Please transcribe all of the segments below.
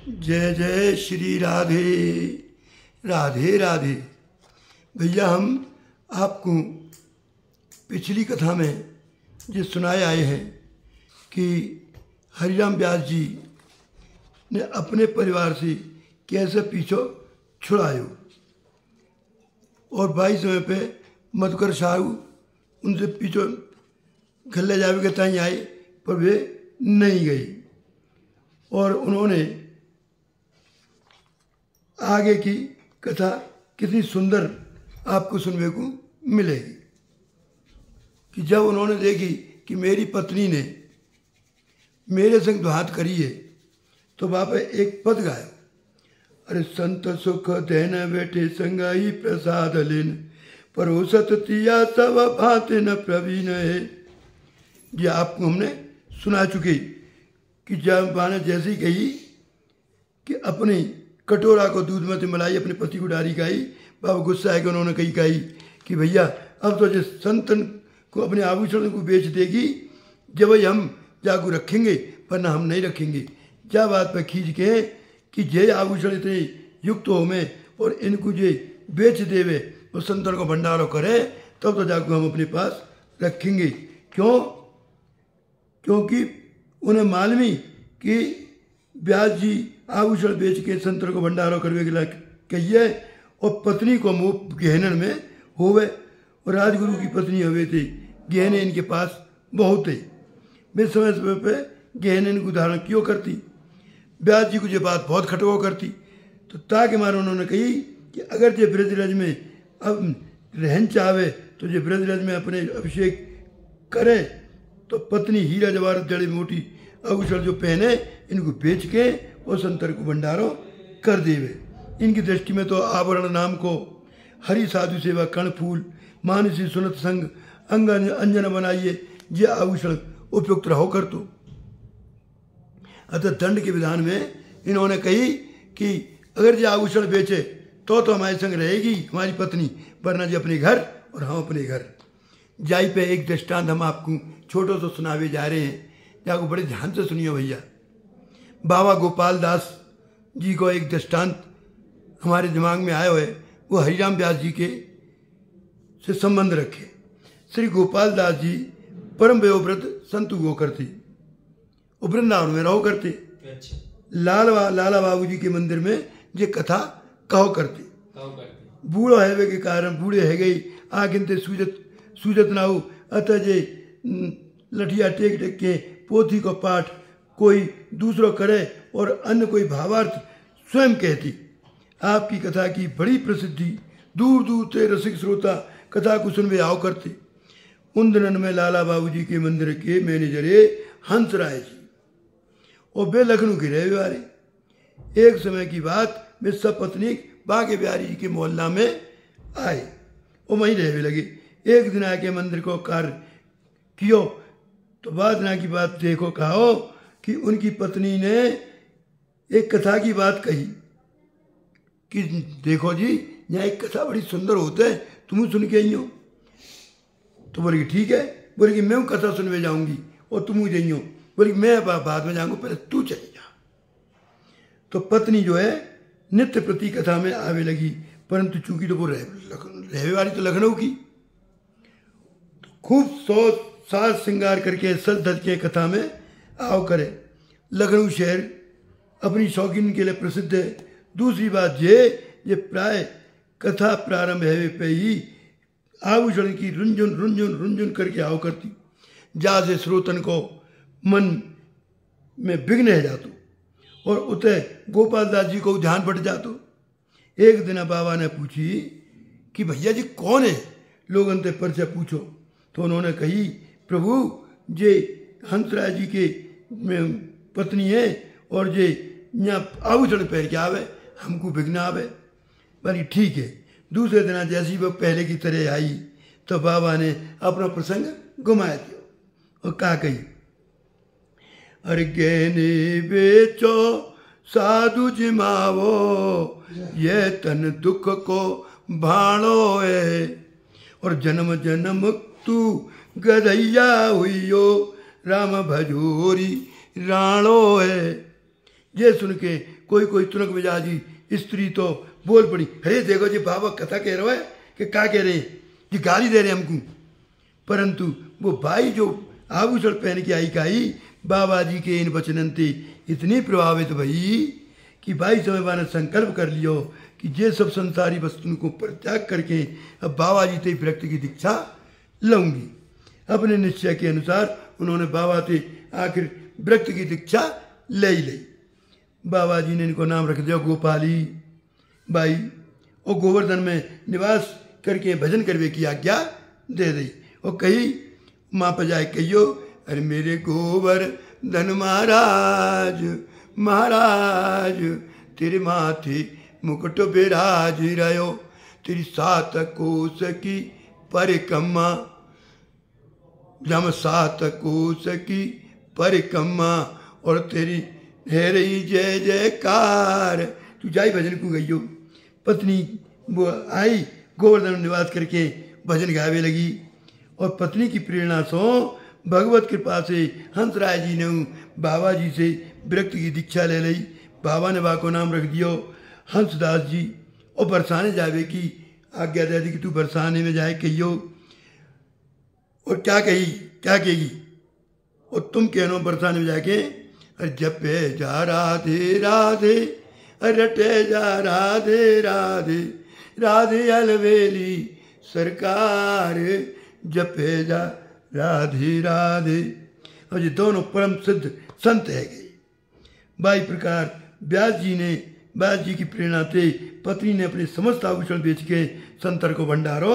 जय जय श्री राधे राधे राधे। भैया हम आपको पिछली कथा में ये सुनाए आए हैं कि हरिराम व्यास जी ने अपने परिवार से कैसे पीछो छुड़ायो और भाई समय पे मधुकर साहू उनसे पीछो गले जावे के ताई आए पर वे नहीं गई और उन्होंने आगे की कथा कितनी सुंदर आपको सुनने को मिलेगी कि जब उन्होंने देखी कि मेरी पत्नी ने मेरे संग दुहात करी है तो वहाँ पे एक पद गाया, अरे संत सुख देन बैठे संगाई प्रसाद लेन परोसत तिया सब भाते न प्रवीण है। ये आपको हमने सुना चुके कि जब बाने जैसी कही कि अपनी कटोरा को दूध में मलाई अपने पति को डारी खाई, बाबा गुस्सा है कि उन्होंने कही कि भैया अब तो जिस संतन को अपने आभूषण को बेच देगी जब भाई हम जागू रखेंगे वरना हम नहीं रखेंगे। क्या बात पर खींच के कि जे आभूषण इतने युक्त हो में और इनको जे बेच देवे और संतन को भंडारो करे तब तो जागू हम अपने पास रखेंगे। क्यों? क्योंकि उन्हें मालूम ही कि व्यास जी आभूषण बेच के संतर को भंडारो करवे के लिए कहिए और पत्नी को मुँह गहनन में होवे और राजगुरु की पत्नी हुए थे, गहने इनके पास बहुत थे। मैं समय समय पे गहने को धारण क्यों करती, व्यास जी को ये बात बहुत खटको करती तो ताकि मारे उन्होंने कही कि अगर ये ब्रजराज में अब रहन चाहे तो ये ब्रजराज में अपने अभिषेक करे तो पत्नी हीरा जवाहरात जड़ी मोटी आभूषण जो पहने इनको बेच के और संतर को भंडारो कर देवे। इनकी दृष्टि में तो आभरण नाम को हरि साधु सेवा कर्ण फूल मानसी सुनत संग अंग अंजन बनाइए ये आभूषण उपयुक्त रहो कर तो। अतः दंड के विधान में इन्होंने कही कि अगर ये आभूषण बेचे तो हमारे संग रहेगी हमारी पत्नी, वरना जी अपने घर और हम अपने घर। जाई पे एक दृष्टांत हम आपको छोटो तो सुनावे जा रहे हैं, जाको बड़े ध्यान से सुनियो भैया। बाबा गोपाल दास जी को एक दृष्टांत हमारे दिमाग में आया है, वो हरिराम व्यास जी के से संबंध रखे। श्री गोपाल दास जी परम वयोव्रत संत हुआ करते, वो वृंदावन में रहो करते। लाला बाबू जी के मंदिर में ये कथा कहो करते। बूढ़ो हैवे के कारण बूढ़े है गई आगिनते सूजत ना हो, अतः जे लठिया टेक टेक के पोथी को पाठ कोई दूसरों करे और अन्य कोई भावार्थ स्वयं कहती। आपकी कथा की बड़ी प्रसिद्धि, दूर दूर से रसिक श्रोता कथा को सुनवे आओ करते। उन दिनों में लाला बाबू जी के मंदिर के मैनेजर हंसराय जी और वे लखनऊ के रहे वाले। एक समय की बात वे सब पत्नी बागे बिहारी जी के मोहल्ला में आए और वहीं रहने लगे। एक दिन आके मंदिर को कार्य कियो तो बाद दिना की बात देखो कहो कि उनकी पत्नी ने एक कथा की बात कही कि देखो जी यहाँ एक कथा बड़ी सुंदर होता है, तुम सुन के आई हो। तो बोले कि ठीक है, बोले कि मैं कथा सुनवे जाऊंगी और तुम जाइयो। बोले कि मैं बाद में जाऊंगा, पहले तू चली जा। तो पत्नी जो है नित्य प्रति कथा में आवे लगी, परंतु चूंकि तो वो रहने वाली तो लखनऊ की, तो खूब साज श्रृंगार करके सज धज के कथा में आओ करे। लखनऊ शहर अपनी शौकीन के लिए प्रसिद्ध है। दूसरी बात ये प्राय कथा प्रारंभ है पे ही आभूषण की रुंझुन रुंझुन रुंझुन करके आओ करती, जहाँ से श्रोतन को मन में विघ्न है जातो और उतः गोपाल दास जी को ध्यान बढ़ जातो। एक दिन बाबा ने पूछी कि भैया जी कौन है, लोगों से परिचय पूछो। तो उन्होंने कही प्रभु जे हंसराय जी के पत्नी है और जे यहाँ आभूषण पहन के आवे हमको विघ्न आवे। बोली ठीक है। दूसरे दिन जैसी वो पहले की तरह आई तो बाबा ने अपना प्रसंग घुमाया दिया और कहा कही, अरे गहने बेचो साधु जिमावो ये तन दुख को भाणो है और जन्म जन्म तू गधैया हुई राम भजोरी राणो है। ये सुन के कोई कोई तुनक मिजाजी स्त्री तो बोल पड़ी, अरे देखो जी बाबा कथा कह रहे है कि क्या कह रहे हैं, जी गाली दे रहे हमको। परंतु वो भाई जो आभूषण पहन के आई काई बाबा जी के इन वचनन से इतनी प्रभावित भई कि भाई समय ने संकल्प कर लियो कि ये सब संसारी वस्तुओं को परित्याग करके अब बाबा जी से विरक्त की दीक्षा लूंगी। अपने निश्चय के अनुसार उन्होंने बाबा से आखिर विरक्त की दीक्षा ले ही ली। बाबा जी ने इनको नाम रख दिया गोपाली बाई, और गोवर्धन में निवास करके भजन करवे की आज्ञा दे दी। और कही माँ पर जाए कहियो, अरे मेरे गोवर्धन महाराज महाराज तेरे माथे मुकुट बिराज रहो, तेरी 7 कोस की परिक्रमा, जम 7 कोस की परिक्रमा, और तेरी है रही जय जयकार। तू जाई भजन को गई। पत्नी वो आई गोवर्धन निवास करके भजन गावे लगी, और पत्नी की प्रेरणा से भगवत कृपा से हंसराय जी ने बाबा जी से विरक्त की दीक्षा ले ली। बाबा ने बा को नाम रख दियो हंसदास जी, और बरसाने जावे की आज्ञा दे दी कि तू बरसाने में जाए कहियो। और क्या कहेगी, और तुम कहनो बरसाने में जाके, अरे जपे जा राधे राधे, रटे जा राधे राधे, राधे अलवेली सरकार, जपे जा राधे राधे। और ये दोनों परम सिद्ध संत है गए। बाई प्रकार व्यास जी की प्रेरणा से पत्नी ने अपने समस्त आभूषण बेच के संतर को भंडारो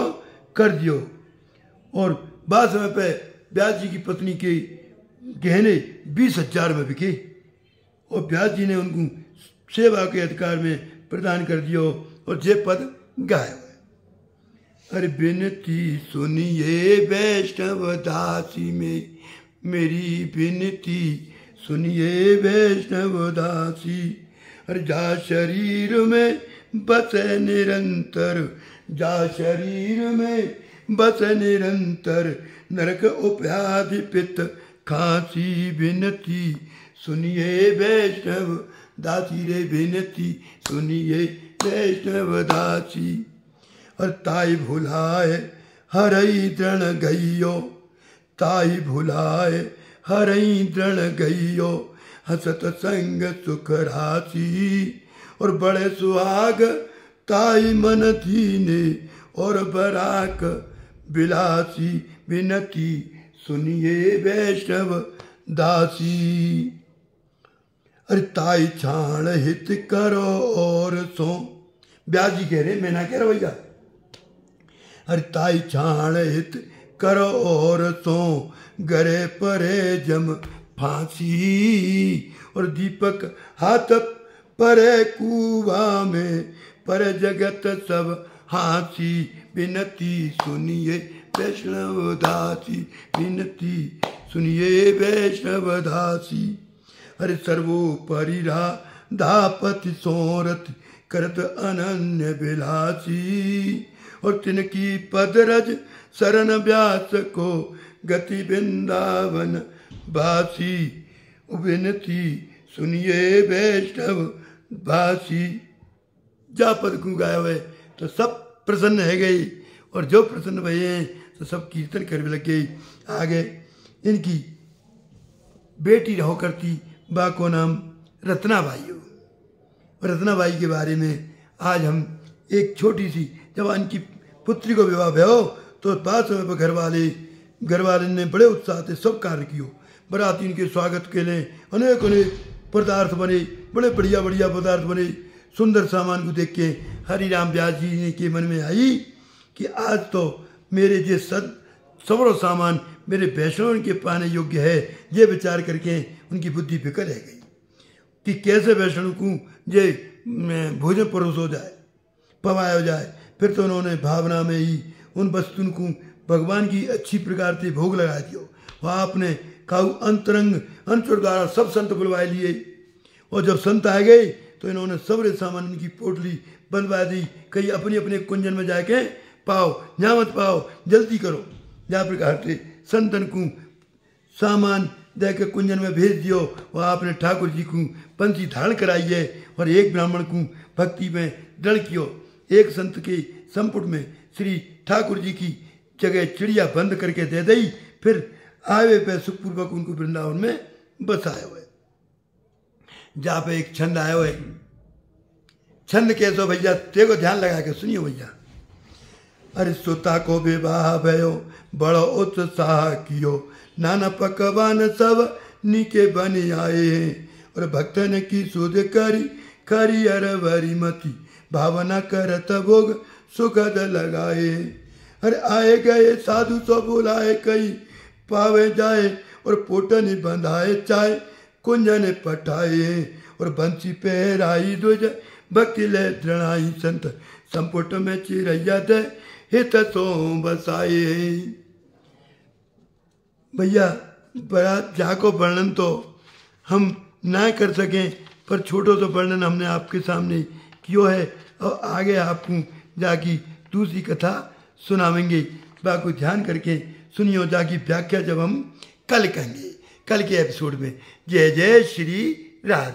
कर दियो। और बाद समय पे व्यास जी की पत्नी के गहने 20,000 में बिके, और व्यास जी ने उनको सेवा के अधिकार में प्रदान कर दियो, और जे पद गायब। अरे बिनती सुनिए वैष्णव दासी में, मेरी बिनती सुनिए वैष्णव दासी, अरे जा शरीर में बसे निरंतर, जा शरीर में बसे निरंतर, नरक उपाधि पित्त खांसी, बिनती सुनिए वैष्णव दासी रे, बिनती सुनिए वैष्णव दासी। और ताई भुलाए हरई दृण गइयो, ताई भुलाए हरई दृण गइयो, हसत संग सुख राशि, और बड़े सुहाग ताई मन थीने, और बराक बिलासी, बिनती सुनिए वैष्णव दासी। अरे ताई छाण हित करो और सो, व्यास जी कह रहे मैं ना कह रहा भैया। अरे ताई छाण हित करो और सो, गरे परे जम फांसी, और दीपक हाथ परे कुआ में, पर जगत सब हासी, बिनती सुनिए वैष्णव दासी, बिनती सुनिए वैष्णव दासी। अरे सर्वोपरि धापति सोरथ करत अनन्य बिलासी, और तिनकी पदरज शरण व्यास को, गति वृंदावन बासी, विनती सुनिए वैष्णव बासी। जा पद को गाया हुए तो सब प्रसन्न है गई, और जो प्रसन्न भये हैं तो सब कीर्तन करने लगे। आगे इनकी बेटी रहो करती बा को नाम रत्नाबाई हो। रत्नाबाई के बारे में आज हम एक छोटी सी, जब इनकी पुत्री को विवाह भयो तो बाद समय पर घर वाले ने बड़े उत्साह से सब कार्य कियो। बराती इनके स्वागत के लिए अनेक पदार्थ बने, बड़े बढ़िया बढ़िया पदार्थ बने। सुंदर सामान को देख के हरिराम व्यास जी के मन में आई कि आज तो मेरे जे सवरो सामान मेरे वैष्णव के पाने योग्य है। ये विचार करके उनकी बुद्धि फिकर रह गई कि कैसे वैष्णव को जे भोजन परोस हो जाए, पवाया हो जाए। फिर तो उन्होंने भावना में ही उन वस्तुओं को भगवान की अच्छी प्रकार से भोग लगा दियो। वहाँ आपने काऊ अंतरंग अंचुर द्वारा सब संत बुलवाए लिए, और जब संत आ गए तो इन्होंने सबरे सामान इनकी पोटली बनवा दी। कहीं अपने अपने कुंजन में जाके पाओ, यहाँ मत पाओ, जल्दी करो। जहाँ प्रकार से संतन को सामान दे के कुंजन में भेज दियो। वहाँ आपने ठाकुर जी को पंछी धारण कराइए और एक ब्राह्मण को भक्ति में दृढ़ कियो। एक संत के संपुट में श्री ठाकुर जी की जगह चिड़िया बंद करके दे दी। फिर आवे पे सुखपूर्वक उनको वृंदावन में बसाए हुए। जहाँ पे एक छंद आए हुए, छंद कैसो भैया, देखो ध्यान लगा के सुनियो भैया। अरे सुता को विवाह भयो बड़ो उत्साह कियो, नाना पकवान सब निके बन आए हैं। और भक्तन की सुध करी खरी अरवरी मती, भावना करत भोग सुखद लगाए। अरे आए गए साधु सो बुलाए कई, पावे जाए और पोटन बंधाए चाहे, कुंजन पठाए और बंसी पहराई दुज, भक्ति ले दृढ़ाई संत संपुट में चिरैया दे हित सो बसाए। भैया बड़ा जाको वर्णन तो हम ना कर सकें, पर छोटो तो वर्णन हमने आपके सामने कियो है और आगे आपको जाकी दूसरी कथा सुनावेंगे। बाको ध्यान करके सुनियो, जाकी व्याख्या जब हम कल कहेंगे, कल के एपिसोड में। जय जय श्री राधे।